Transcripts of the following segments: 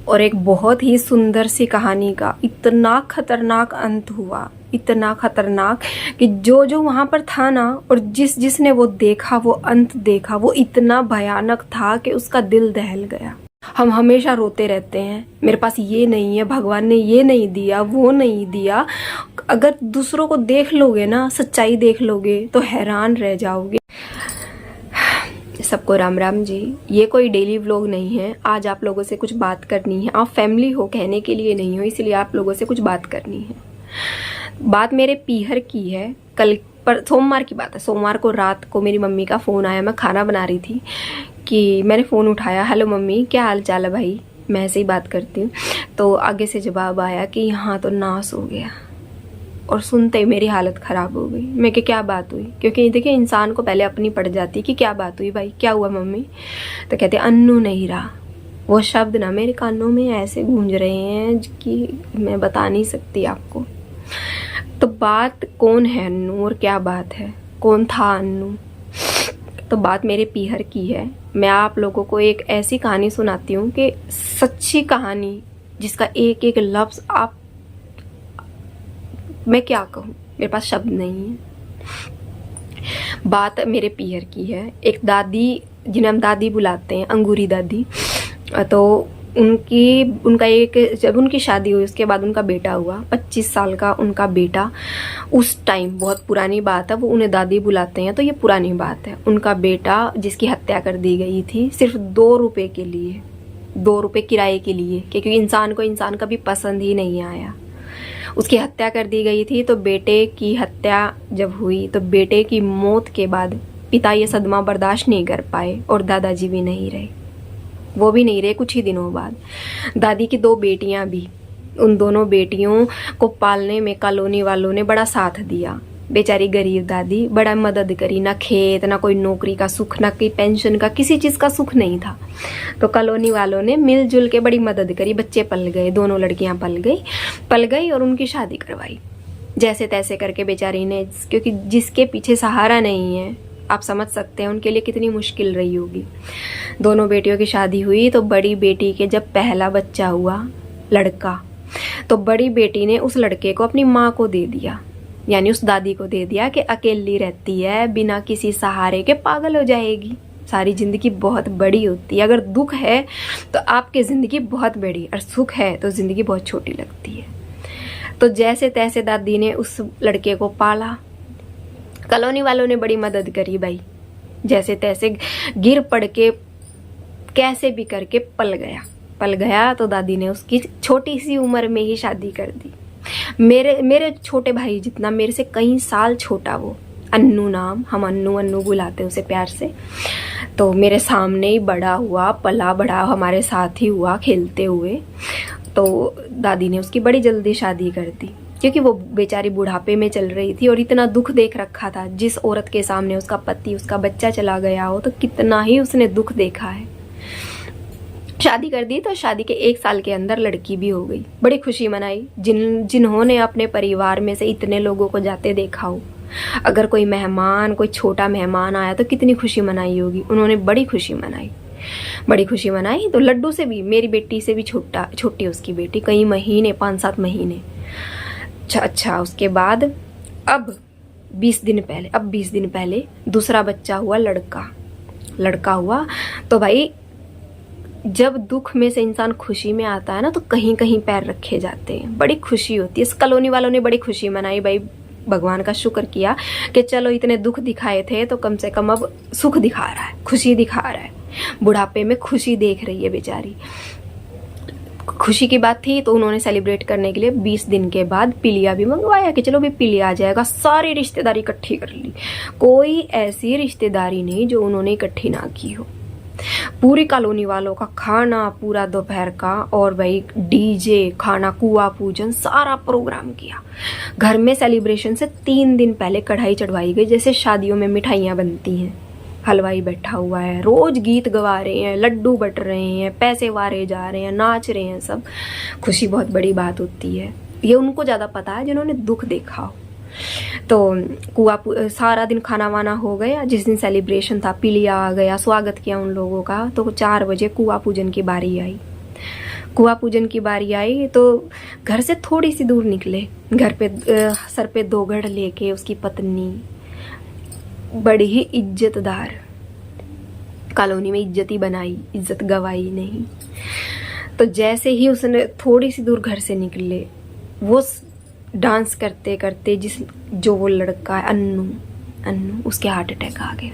और एक बहुत ही सुंदर सी कहानी का इतना खतरनाक अंत हुआ, इतना खतरनाक कि जो जो वहाँ पर था ना, और जिसने वो देखा, वो अंत देखा, वो इतना भयानक था कि उसका दिल दहल गया। हम हमेशा रोते रहते हैं, मेरे पास ये नहीं है, भगवान ने ये नहीं दिया, वो नहीं दिया। अगर दूसरों को देख लोगे ना, सच्चाई देख लोगे, तो हैरान रह जाओगे। सबको राम राम जी। ये कोई डेली व्लॉग नहीं है। आज आप लोगों से कुछ बात करनी है। आप फैमिली हो, कहने के लिए नहीं हो, इसलिए आप लोगों से कुछ बात करनी है। बात मेरे पीहर की है। कल पर सोमवार की बात है। सोमवार को रात को मेरी मम्मी का फ़ोन आया। मैं खाना बना रही थी कि मैंने फ़ोन उठाया, हेलो मम्मी, क्या हाल चाल है भाई, मैं ऐसे ही बात करती हूँ। तो आगे से जवाब आया कि यहाँ तो नाश हो गया। और सुनते ही मेरी हालत ख़राब हो गई। मैं कि क्या बात हुई, क्योंकि देखिए इंसान को पहले अपनी पड़ जाती कि क्या बात हुई भाई, क्या हुआ मम्मी। तो कहते अन्नू नहीं रहा। वो शब्द ना मेरे कानों में ऐसे गूंज रहे हैं कि मैं बता नहीं सकती आपको। तो बात कौन है अन्नू और क्या बात है, कौन था अन्नू। तो बात मेरे पीहर की है। मैं आप लोगों को एक ऐसी कहानी सुनाती हूँ कि सच्ची कहानी, जिसका एक एक लफ्ज़ आप, मैं क्या कहूँ, मेरे पास शब्द नहीं है। बात मेरे पीहर की है। एक दादी, जिन्हें हम दादी बुलाते हैं, अंगूरी दादी, तो उनका एक, जब उनकी शादी हुई उसके बाद उनका बेटा हुआ, 25 साल का उनका बेटा। उस टाइम, बहुत पुरानी बात है, वो उन्हें दादी बुलाते हैं तो ये पुरानी बात है। उनका बेटा जिसकी हत्या कर दी गई थी सिर्फ 2 रुपये के लिए, 2 रुपये किराए के लिए, क्योंकि इंसान को इंसान कभी पसंद ही नहीं आया। उसकी हत्या कर दी गई थी। तो बेटे की हत्या जब हुई तो बेटे की मौत के बाद पिता ये सदमा बर्दाश्त नहीं कर पाए और दादाजी भी नहीं रहे। वो भी नहीं रहे कुछ ही दिनों बाद। दादी की 2 बेटियां भी, उन दोनों बेटियों को पालने में कॉलोनी वालों ने बड़ा साथ दिया। बेचारी गरीब दादी बड़ा मदद करी। ना खेत, ना कोई नौकरी का सुख, ना कोई पेंशन का, किसी चीज़ का सुख नहीं था। तो कॉलोनी वालों ने मिलजुल के बड़ी मदद करी। बच्चे पल गए, 2 लड़कियां पल गई और उनकी शादी करवाई जैसे तैसे करके बेचारी ने, क्योंकि जिसके पीछे सहारा नहीं है, आप समझ सकते हैं उनके लिए कितनी मुश्किल रही होगी। 2 बेटियों की शादी हुई तो बड़ी बेटी के जब पहला बच्चा हुआ, लड़का, तो बड़ी बेटी ने उस लड़के को अपनी माँ को दे दिया, यानी उस दादी को दे दिया कि अकेली रहती है, बिना किसी सहारे के पागल हो जाएगी। सारी ज़िंदगी बहुत बड़ी होती है। अगर दुख है तो आपकी ज़िंदगी बहुत बड़ी, और सुख है तो ज़िंदगी बहुत छोटी लगती है। तो जैसे तैसे दादी ने उस लड़के को पाला। कॉलोनी वालों ने बड़ी मदद करी भाई, जैसे तैसे गिर पड़ के कैसे भी करके पल गया। तो दादी ने उसकी छोटी सी उम्र में ही शादी कर दी। मेरे छोटे भाई जितना, मेरे से कई साल छोटा वो, अन्नू नाम, हम अन्नू बुलाते उसे प्यार से। तो मेरे सामने ही बड़ा हुआ, पला बड़ा हमारे साथ ही हुआ, खेलते हुए। तो दादी ने उसकी बड़ी जल्दी शादी कर दी, क्योंकि वो बेचारी बुढ़ापे में चल रही थी और इतना दुख देख रखा था। जिस औरत के सामने उसका पति, उसका बच्चा चला गया हो, तो कितना ही उसने दुख देखा है। शादी कर दी तो शादी के 1 साल के अंदर लड़की भी हो गई। बड़ी खुशी मनाई। जिन्होंने अपने परिवार में से इतने लोगों को जाते देखा हो, अगर कोई मेहमान, कोई छोटा मेहमान आया तो कितनी खुशी मनाई होगी। उन्होंने बड़ी खुशी मनाई। तो लड्डू से भी, मेरी बेटी से भी छोटी उसकी बेटी, कई महीने, 5-7 महीने। अच्छा, उसके बाद अब 20 दिन पहले दूसरा बच्चा हुआ, लड़का हुआ। तो भाई जब दुख में से इंसान खुशी में आता है ना, तो कहीं कहीं पैर रखे जाते हैं, बड़ी खुशी होती है। इस कॉलोनी वालों ने बड़ी खुशी मनाई भाई, भगवान का शुक्र किया कि चलो इतने दुख दिखाए थे तो कम से कम अब सुख दिखा रहा है, खुशी दिखा रहा है। बुढ़ापे में खुशी देख रही है बेचारी। खुशी की बात थी तो उन्होंने सेलिब्रेट करने के लिए 20 दिन के बाद पिलिया भी मंगवाया कि चलो भी पिलिया आ जाएगा। सारी रिश्तेदारी इकट्ठी कर ली। कोई ऐसी रिश्तेदारी नहीं जो उन्होंने इकट्ठी ना की हो। पूरी कॉलोनी वालों का खाना पूरा दोपहर का, और भाई डीजे, खाना, कुआ पूजन, सारा प्रोग्राम किया। घर में सेलिब्रेशन से 3 दिन पहले कढ़ाई चढ़वाई गई, जैसे शादियों में मिठाइयाँ बनती हैं। हलवाई बैठा हुआ है, रोज गीत गवा रहे हैं, लड्डू बट रहे हैं, पैसे वारे जा रहे हैं, नाच रहे हैं सब। खुशी बहुत बड़ी बात होती है, ये उनको ज़्यादा पता है जिन्होंने दुख देखा हो। तो सारा दिन खाना वाना हो गया। जिस दिन सेलिब्रेशन था, पिलिया आ गया, स्वागत किया उन लोगों का। तो 4 बजे कुआ पूजन की बारी आई। कुआं पूजन की बारी आई तो घर से थोड़ी सी दूर निकले, घर पे सर पे 2 घड़ लेके उसकी पत्नी, बड़ी ही इज्जतदार, कॉलोनी में इज्जत ही बनाई, इज्जत गवाई नहीं। तो जैसे ही उसने थोड़ी सी दूर घर से निकले, वो डांस करते करते जो वो लड़का है अन्नू, उसके हार्ट अटैक आ गया।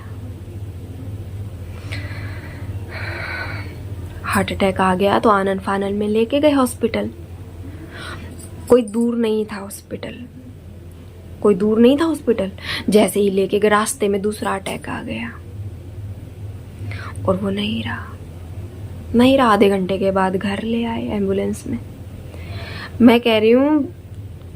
हार्ट अटैक आ गया तो आनन फानन में लेके गए हॉस्पिटल। कोई दूर नहीं था हॉस्पिटल। जैसे ही लेके गए, रास्ते में दूसरा अटैक आ गया और वो नहीं रहा। आधे घंटे के बाद घर ले आए एम्बुलेंस में। मैं कह रही हूँ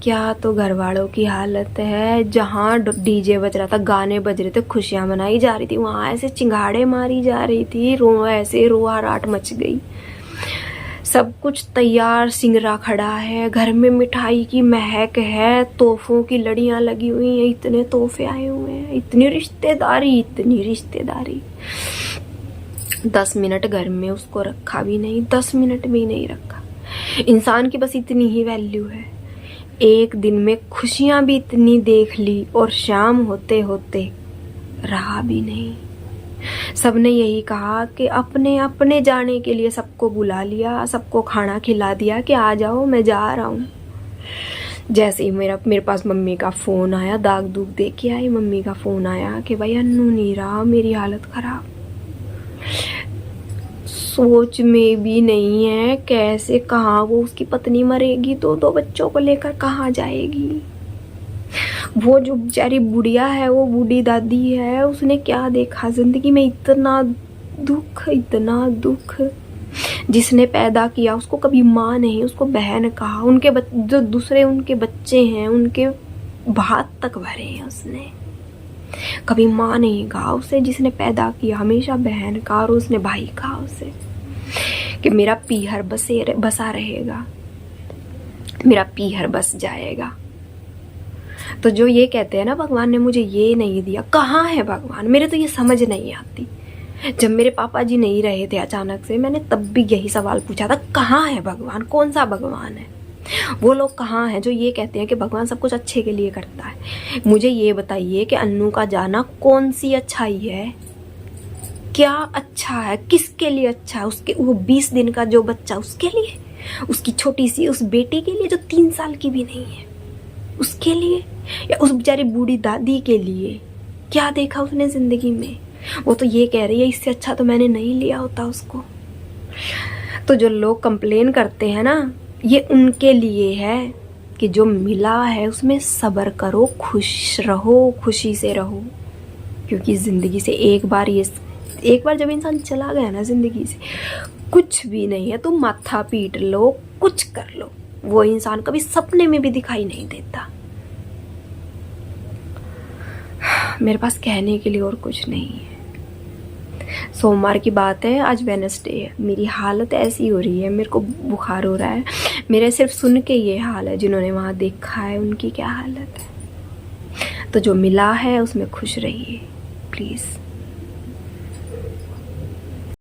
क्या तो घर वालों की हालत है। जहाँ डीजे बज रहा था, गाने बज रहे थे, खुशियाँ मनाई जा रही थी, वहाँ ऐसे चिंगाड़े मारी जा रही थी, ऐसे रोआराट मच गई। सब कुछ तैयार, सिंगरा खड़ा है, घर में मिठाई की महक है, तोहफों की लड़ियाँ लगी हुई हैं, इतने तोहफे आए हुए हैं, इतनी रिश्तेदारी। 10 मिनट घर में उसको रखा भी नहीं, 10 मिनट भी नहीं रखा। इंसान की बस इतनी ही वैल्यू है। एक दिन में खुशियां भी इतनी देख ली और शाम होते होते रहा भी नहीं। सबने यही कहा कि अपने जाने के लिए सबको बुला लिया, सबको खाना खिला दिया कि आ जाओ मैं जा रहा हूँ। जैसे ही मेरे पास मम्मी का फ़ोन आया, दाग दूग दे के आई, मम्मी का फ़ोन आया कि भाई अन्नू नहीं रहा, मेरी हालत ख़राब। सोच में भी नहीं है कैसे, कहाँ वो उसकी पत्नी मरेगी तो 2 बच्चों को लेकर कहाँ जाएगी। वो जो बेचारी बुढ़िया है, वो बूढ़ी दादी है, उसने क्या देखा जिंदगी में, इतना दुख। जिसने पैदा किया उसको कभी माँ नहीं, उसको बहन कहा। उनके जो दूसरे उनके बच्चे हैं, उनके भात तक भरे हैं, उसने कभी माँ नहीं कहा उसे। जिसने पैदा किया हमेशा बहन कहा, और उसने भाई कहा उसे कि मेरा पीहर बसा रहेगा, मेरा पीहर बस जाएगा। तो जो ये कहते हैं ना भगवान ने मुझे ये नहीं दिया, कहाँ है भगवान? मेरे तो ये समझ नहीं आती। जब मेरे पापा जी नहीं रहे थे अचानक से, मैंने तब भी यही सवाल पूछा था, कहाँ है भगवान? कौन सा भगवान है? वो लोग कहाँ हैं जो ये कहते हैं कि भगवान सब कुछ अच्छे के लिए करता है? मुझे ये बताइए कि अन्नू का जाना कौन सी अच्छाई है? क्या अच्छा है? किसके लिए अच्छा है? उसके वो 20 दिन का जो बच्चा, उसके लिए? उसकी छोटी सी उस बेटी के लिए जो 3 साल की भी नहीं है, उसके लिए? या उस बेचारी बूढ़ी दादी के लिए? क्या देखा उसने जिंदगी में? वो तो ये कह रही है इससे अच्छा तो मैंने नहीं लिया होता उसको। तो जो लोग कंप्लेन करते हैं ना, ये उनके लिए है कि जो मिला है उसमें सब्र करो, खुश रहो, खुशी से रहो। क्योंकि ज़िंदगी से एक बार जब इंसान चला गया ना ज़िंदगी से, कुछ भी नहीं है। तुम माथा पीट लो, कुछ कर लो, वो इंसान कभी सपने में भी दिखाई नहीं देता। मेरे पास कहने के लिए और कुछ नहीं है। सोमवार की बात है, आज वेडनेसडे है। मेरी हालत ऐसी हो रही है, मेरे को बुखार हो रहा है। मेरे सिर्फ सुन के ये हाल है, जिन्होंने वहाँ देखा है उनकी क्या हालत है। तो जो मिला है उसमें खुश रहिए प्लीज़।